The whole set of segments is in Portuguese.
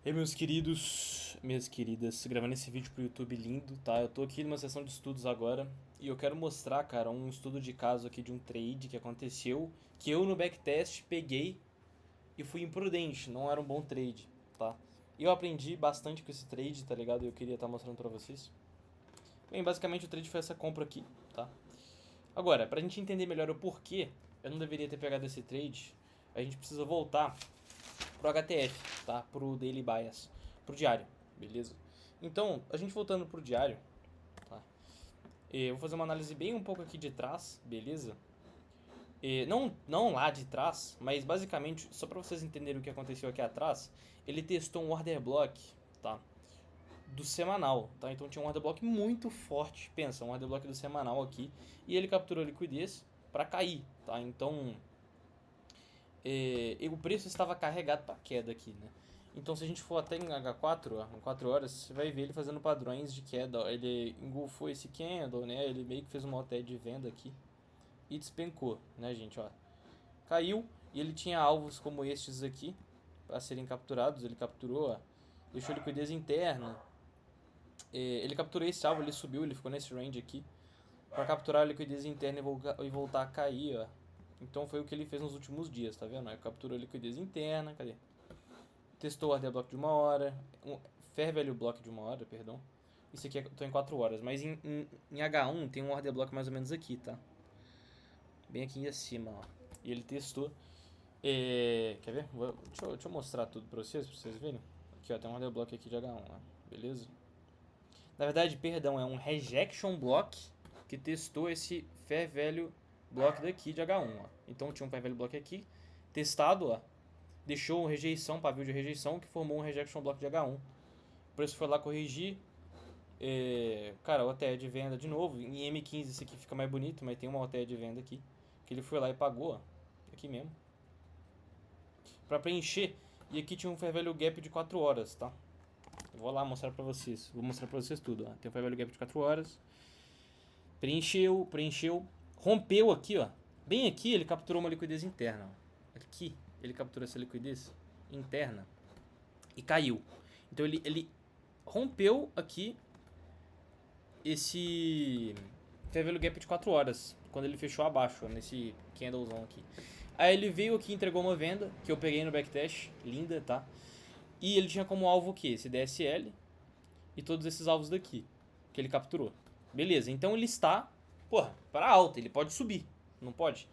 E aí, meus queridos, minhas queridas, gravando esse vídeo pro YouTube lindo, tá? Eu tô aqui numa sessão de estudos agora e eu quero mostrar, cara, um estudo de caso aqui de um trade que aconteceu, que eu no backtest peguei e fui imprudente, não era um bom trade, tá? E eu aprendi bastante com esse trade, tá ligado? E eu queria estar mostrando pra vocês. Bem, basicamente o trade foi essa compra aqui, tá? Agora, pra gente entender melhor o porquê eu não deveria ter pegado esse trade, a gente precisa voltar pro HTF, tá? Pro Daily Bias, pro diário, beleza? Então, a gente voltando pro diário, tá? Eu vou fazer uma análise bem um pouco aqui de trás, beleza? Não lá de trás, mas basicamente, só para vocês entenderem o que aconteceu aqui atrás, ele testou um order block, tá? Do semanal, tá? Então tinha um order block muito forte, pensa, um order block do semanal aqui, e ele capturou a liquidez para cair, tá? Então, e o preço estava carregado para queda aqui, né? Então se a gente for até em H4, ó, em 4 horas, você vai ver ele fazendo padrões de queda. Ó. Ele engolfou esse candle, né? Ele meio que fez uma OT de venda aqui e despencou, né, gente? Ó. Caiu e ele tinha alvos como estes aqui para serem capturados. Ele capturou, ó, deixou liquidez interna. Ele capturou esse alvo, ele subiu, ele ficou nesse range aqui para capturar a liquidez interna e voltar a cair, ó. Então foi o que ele fez nos últimos dias, tá vendo? Ele capturou a liquidez interna, cadê? Testou o order block de uma hora, um fair value block de uma hora, perdão. Isso aqui tô em 4 horas, mas em H1 tem um order block mais ou menos aqui, tá? Bem aqui acima, ó. E ele testou. Quer ver? Deixa eu mostrar tudo pra vocês verem. Aqui, ó, tem um order block aqui de H1, ó. Beleza? Na verdade, perdão, é um rejection block que testou esse fair value block daqui de H1, ó. Então tinha um fair value block aqui, testado, ó. Deixou rejeição, pavio de rejeição, que formou um rejection block de H1. O preço foi lá corrigir. Cara, OTE de venda de novo. Em M15 esse aqui fica mais bonito, mas tem uma OTE de venda aqui. Que ele foi lá e pagou, ó. Aqui mesmo. Pra preencher. E aqui tinha um fair value gap de 4 horas, tá? Eu vou lá mostrar pra vocês. Vou mostrar pra vocês tudo, ó. Tem um fair value gap de 4 horas. Preencheu. Rompeu aqui, ó. Bem aqui ele capturou uma liquidez interna, ó. Aqui ele capturou essa liquidez interna e caiu. Então ele rompeu aqui esse fair value gap de 4 horas, quando ele fechou abaixo, ó, nesse candlezão aqui. Aí ele veio aqui e entregou uma venda, que eu peguei no backtest, linda, tá? E ele tinha como alvo o quê? Esse DSL e todos esses alvos daqui, que ele capturou. Beleza, então ele está, porra, para alta, ele pode subir, não pode?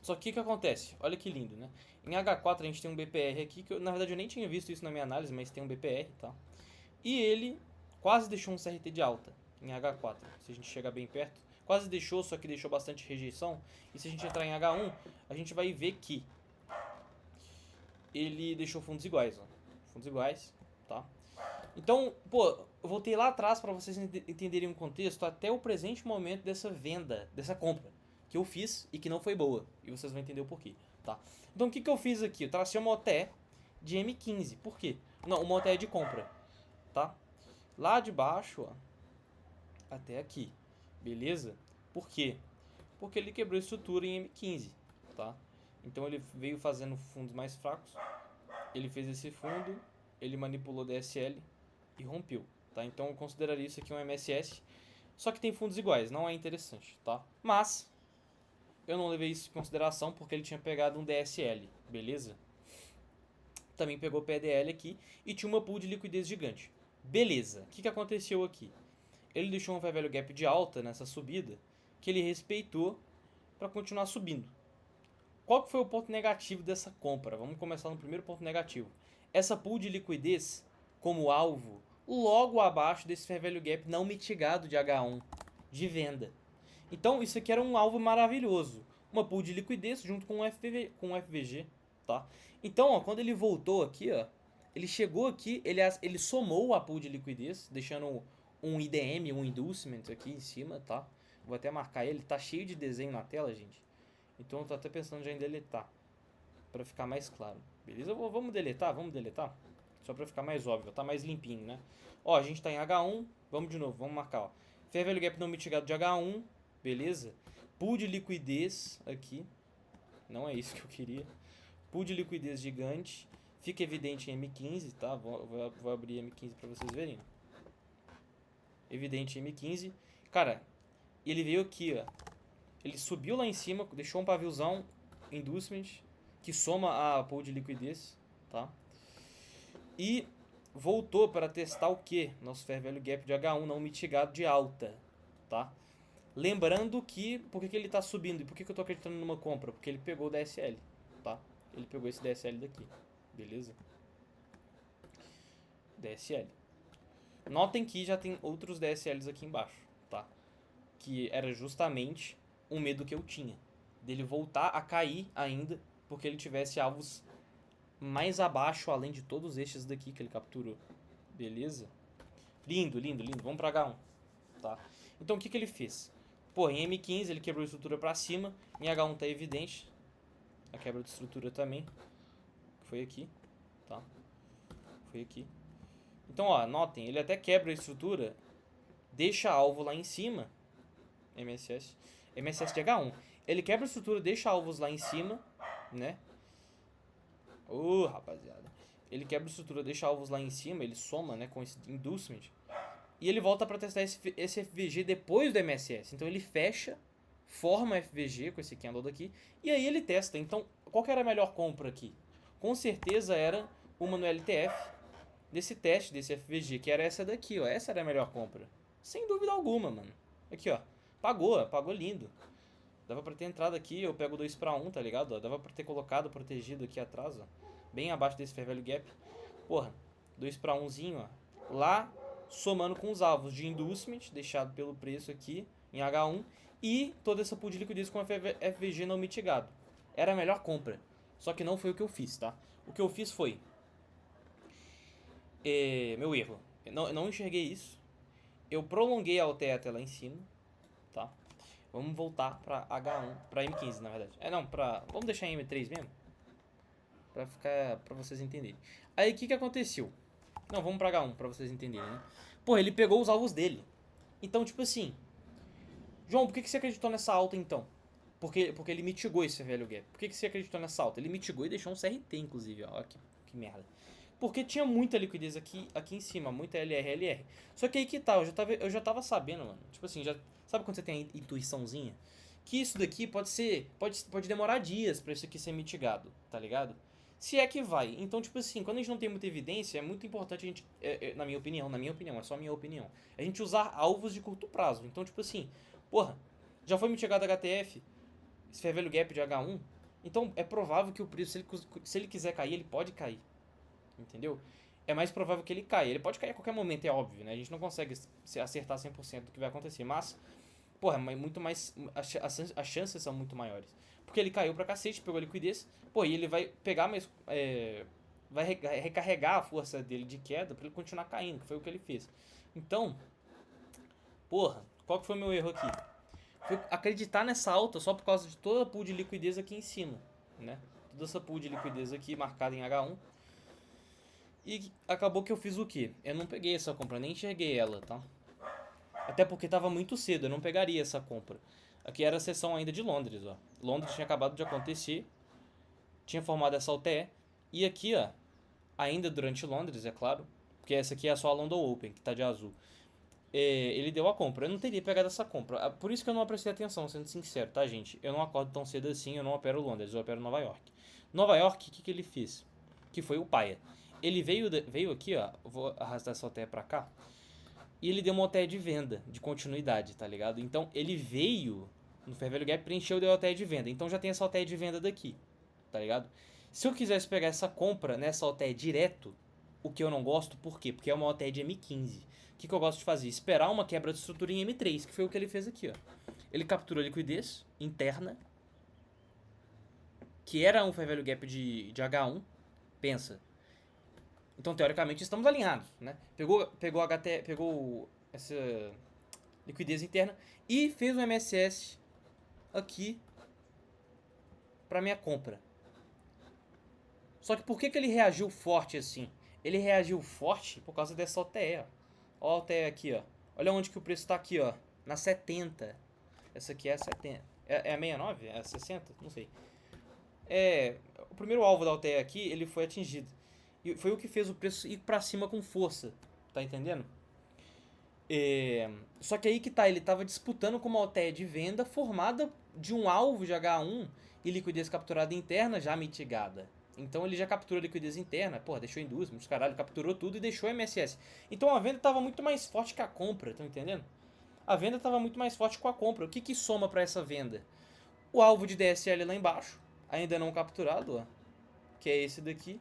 Só que o que acontece? Olha que lindo, né? Em H4 a gente tem um BPR aqui, que na verdade eu nem tinha visto isso na minha análise, mas tem um BPR, tá? E ele quase deixou um CRT de alta em H4, se a gente chegar bem perto. Quase deixou, só que deixou bastante rejeição. E se a gente entrar em H1, a gente vai ver que ele deixou fundos iguais, ó. Fundos iguais, tá? Então, pô, eu voltei lá atrás para vocês entenderem o contexto até o presente momento dessa venda, dessa compra que eu fiz e que não foi boa. E vocês vão entender o porquê, tá? Então, o que eu fiz aqui? Eu tracei uma OTE de M15. Por quê? Não, uma OTE de compra, tá? Lá de baixo, ó, até aqui, beleza? Por quê? Porque ele quebrou a estrutura em M15, tá? Então ele veio fazendo fundos mais fracos, ele fez esse fundo, ele manipulou DSL e rompeu, tá? Então eu consideraria isso aqui um MSS, só que tem fundos iguais, não é interessante, tá? Mas eu não levei isso em consideração porque ele tinha pegado um DSL, beleza? Também pegou PDL aqui e tinha uma pool de liquidez gigante. Beleza, o que aconteceu aqui? Ele deixou um fair value gap de alta nessa subida que ele respeitou para continuar subindo. Qual que foi o ponto negativo dessa compra? Vamos começar no primeiro ponto negativo. Essa pool de liquidez como alvo logo abaixo desse fair value gap não mitigado de H1 de venda. Então isso aqui era um alvo maravilhoso. Uma pool de liquidez junto com um FVG, tá? Então, ó, quando ele voltou aqui, ó, ele chegou aqui, ele somou a pool de liquidez, deixando um IDM, um inducement aqui em cima, tá? Vou até marcar ele, tá cheio de desenho na tela, gente. Então eu tô até pensando já em deletar, pra ficar mais claro. Beleza? Vamos deletar, Só pra ficar mais óbvio, tá mais limpinho, né? Ó, a gente tá em H1, vamos de novo, vamos marcar, ó. Fair value gap não mitigado de H1, beleza? Pool de liquidez aqui, não é isso que eu queria. Pool de liquidez gigante Fica evidente em M15, tá? Vou abrir M15 pra vocês verem. Evidente em M15. Cara, ele veio aqui, ó. Ele subiu lá em cima, deixou um paviozão Inducement, que soma a pool de liquidez, tá? E voltou para testar o que? Nosso Fair Value Gap de H1 não mitigado de alta, tá? Lembrando que, por que ele está subindo e por que eu estou acreditando numa compra? Porque ele pegou o DSL, tá? Ele pegou esse DSL daqui, beleza? DSL. Notem que já tem outros DSLs aqui embaixo, tá? Que era justamente um medo que eu tinha. Dele voltar a cair ainda, porque ele tivesse alvos mais abaixo, além de todos estes daqui que ele capturou. Beleza? Lindo, lindo, lindo. Vamos pra H1, tá? Então o que ele fez? Pô, em M15 ele quebrou a estrutura pra cima. Em H1 tá evidente a quebra de estrutura também. Foi aqui, tá? Foi aqui. Então, ó, notem, ele até quebra a estrutura, deixa alvo lá em cima. MSS de H1. Ele quebra a estrutura, deixa alvos lá em cima, né? Rapaziada. Ele quebra a estrutura, deixa alvos lá em cima, ele soma, né, com esse inducement. E ele volta para testar esse FVG depois do MSS. Então ele fecha, forma FVG com esse candle daqui, e aí ele testa. Então, qual que era a melhor compra aqui? Com certeza era uma no LTF, desse teste, desse FVG, que era essa daqui, ó. Essa era a melhor compra. Sem dúvida alguma, mano. Aqui, ó. Pagou lindo. Dava pra ter entrado aqui, eu pego 2 para 1, tá ligado? Ó, dava pra ter colocado protegido aqui atrás, ó. Bem abaixo desse Fair Value Gap. Porra, 2 para 1zinho, ó. Lá, somando com os alvos de Inducement, deixado pelo preço aqui, em H1. E toda essa pool de liquidez com FVG não mitigado. Era a melhor compra. Só que não foi o que eu fiz, tá? O que eu fiz foi... meu erro. Eu não enxerguei isso. Eu prolonguei a OTE até lá em cima, tá? Vamos voltar pra H1, pra M15 na verdade. Vamos deixar em M3 mesmo? Pra vocês entenderem. Aí o que aconteceu? Não, vamos pra H1 pra vocês entenderem, né? Pô, ele pegou os alvos dele. Então, tipo assim... João, por que você acreditou nessa alta então? Porque ele mitigou esse velho gap. Por que você acreditou nessa alta? Ele mitigou e deixou um CRT, inclusive, ó. Que merda. Porque tinha muita liquidez aqui em cima, muita LR. Só que aí que tá, eu já tava sabendo, mano. Tipo assim, sabe quando você tem a intuiçãozinha? Que isso daqui pode demorar dias pra isso aqui ser mitigado, tá ligado? Se é que vai. Então, tipo assim, quando a gente não tem muita evidência, é muito importante a gente, na minha opinião, é só a minha opinião, a gente usar alvos de curto prazo. Então, tipo assim, porra, já foi mitigado HTF, esse fair value gap de H1, então é provável que o preço, se ele quiser cair, ele pode cair. Entendeu? É mais provável que ele caia. Ele pode cair a qualquer momento, é óbvio, né? A gente não consegue acertar 100% do que vai acontecer, mas, porra, muito mais, as chances são muito maiores. Porque ele caiu pra cacete, pegou liquidez, pô, e ele vai pegar, mas vai recarregar a força dele de queda pra ele continuar caindo, que foi o que ele fez. Então, porra, qual que foi o meu erro aqui? Foi acreditar nessa alta só por causa de toda a pool de liquidez aqui em cima, né? Toda essa pool de liquidez aqui marcada em H1. E acabou que eu fiz o quê? Eu não peguei essa compra, nem enxerguei ela, tá? Até porque tava muito cedo, eu não pegaria essa compra. Aqui era a sessão ainda de Londres, ó. Londres tinha acabado de acontecer, tinha formado essa OTE. E aqui, ó, ainda durante Londres, é claro, porque essa aqui é só a London Open, que tá de azul. Ele deu a compra, eu não teria pegado essa compra. Por isso que eu não prestei atenção, sendo sincero, tá, gente? Eu não acordo tão cedo assim, eu não opero Londres, eu opero Nova York. Nova York, o que ele fez? Que foi o paia. Ele veio aqui, ó, vou arrastar essa OTE pra cá, e ele deu uma OTE de venda, de continuidade, tá ligado? Então ele veio no Fair Value Gap, preencheu e deu a OTE de venda. Então já tem essa OTE de venda daqui, tá ligado? Se eu quisesse pegar essa compra nessa OTE direto, o que eu não gosto, por quê? Porque é uma OTE de M15. O que eu gosto de fazer? Esperar uma quebra de estrutura em M3, que foi o que ele fez aqui, ó. Ele capturou a liquidez interna, que era um Fair Value Gap de H1. Pensa. Então, teoricamente, estamos alinhados, né? Pegou essa liquidez interna e fez um MSS aqui para minha compra. Só que por que ele reagiu forte assim? Ele reagiu forte por causa dessa OTE, ó. Ó a OTE aqui, ó. Olha onde que o preço tá aqui, ó. Na 70. Essa aqui é a 70. É a 69? É a 60? Não sei. O primeiro alvo da OTE aqui, ele foi atingido. E foi o que fez o preço ir pra cima com força. Tá entendendo? Só que aí que tá, ele tava disputando com uma OTE de venda formada de um alvo de H1 e liquidez capturada interna já mitigada. Então ele já capturou a liquidez interna, porra, deixou indústria, os caralho, capturou tudo e deixou MSS. Então a venda tava muito mais forte que a compra, tá entendendo? A venda tava muito mais forte com a compra. O que que soma pra essa venda? O alvo de DSL lá embaixo, ainda não capturado, ó, que é esse daqui,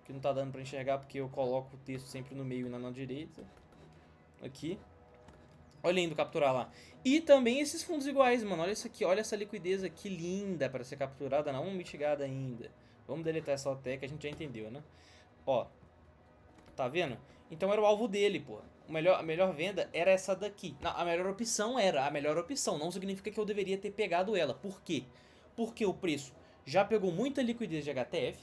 que não tá dando pra enxergar porque eu coloco o texto sempre no meio e na direita. Aqui. Olha indo capturar lá. E também esses fundos iguais, mano. Olha isso aqui, olha essa liquidez aqui linda para ser capturada, não mitigada ainda. Vamos deletar essa OTE que a gente já entendeu, né? Ó, tá vendo? Então era o alvo dele, pô. A melhor venda era essa daqui. Não, a melhor opção era a melhor opção. Não significa que eu deveria ter pegado ela. Por quê? Porque o preço já pegou muita liquidez de HTF.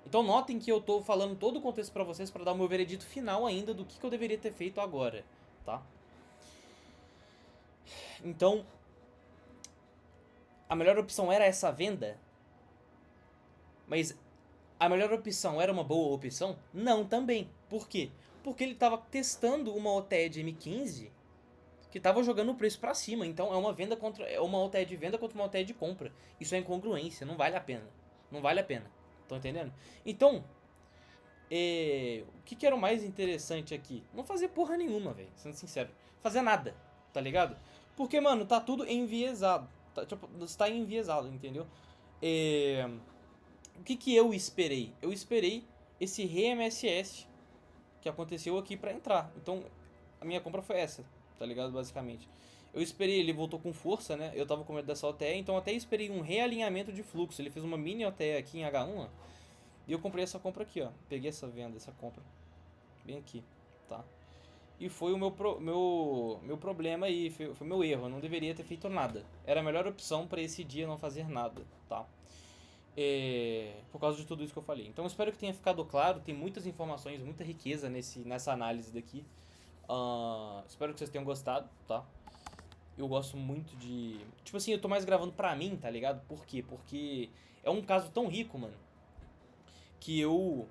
Então notem que eu tô falando todo o contexto pra vocês para dar o meu veredito final ainda do que eu deveria ter feito agora, tá? Então, a melhor opção era essa venda? Mas a melhor opção era uma boa opção? Não também. Por quê? Porque ele estava testando uma OTE de M15 que estava jogando o preço para cima. Então é uma OTE de venda contra uma OTE de compra. Isso é incongruência, não vale a pena. Não vale a pena. Estão entendendo? Então, o que era o mais interessante aqui? Não fazer porra nenhuma, velho. Sendo sincero. Fazer nada, tá ligado? Porque, mano, tá tudo enviesado. Tipo, está enviesado, entendeu? O que eu esperei? Eu esperei esse re-MSS que aconteceu aqui pra entrar. Então, a minha compra foi essa, tá ligado? Basicamente. Eu esperei, ele voltou com força, né? Eu tava com medo dessa OTE, então até esperei um realinhamento de fluxo. Ele fez uma mini OTE aqui em H1, ó, e eu comprei essa compra aqui, ó. Peguei essa venda, essa compra. Bem aqui, tá? E foi o meu problema aí, foi meu erro. Eu não deveria ter feito nada. Era a melhor opção pra esse dia não fazer nada, tá? Por causa de tudo isso que eu falei. Então eu espero que tenha ficado claro. Tem muitas informações, muita riqueza nessa análise daqui. Espero que vocês tenham gostado, tá? Eu gosto muito de... Tipo assim, eu tô mais gravando pra mim, tá ligado? Por quê? Porque é um caso tão rico, mano, que eu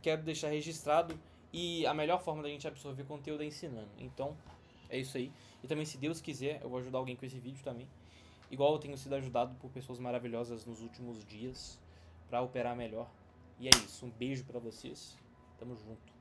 quero deixar registrado. E a melhor forma da gente absorver conteúdo é ensinando. Então, é isso aí. E também, se Deus quiser, eu vou ajudar alguém com esse vídeo também. Igual eu tenho sido ajudado por pessoas maravilhosas nos últimos dias pra operar melhor. E é isso. Um beijo pra vocês. Tamo junto.